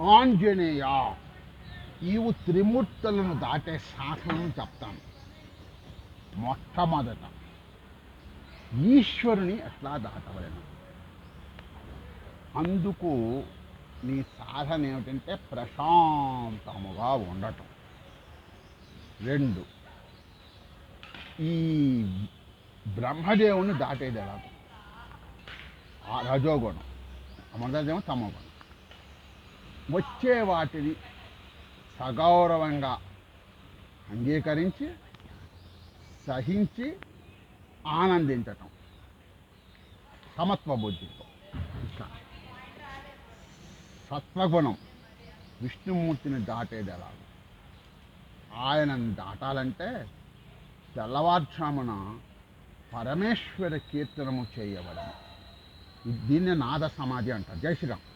ఆంజనేయ, ఈవు త్రిమూర్తులను దాటే శాసనం చెప్తాను. మొట్టమొదట ఈశ్వరుని ఎట్లా దాటవలను. అందుకు నీ సాధన ఏమిటంటే ప్రశాంతముగా ఉండటం. రెండు, ఈ బ్రహ్మదేవుని దాటేది ఎలాగో, ఆ రజోగుణం, అమృతదేవం తమోగుణం. వచ్చే వాటిని సగౌరవంగా అంగీకరించి సహించి ఆనందించటం సమత్వ బుద్ధితో. ఇంకా సత్వగుణం, విష్ణుమూర్తిని దాటేది ఎలా. ఆయనను దాటాలంటే తెల్లవారుజామున పరమేశ్వర కీర్తనము చేయవలను. దీన్ని నాద సమాధి అంటారు. జై శ్రీరామ్.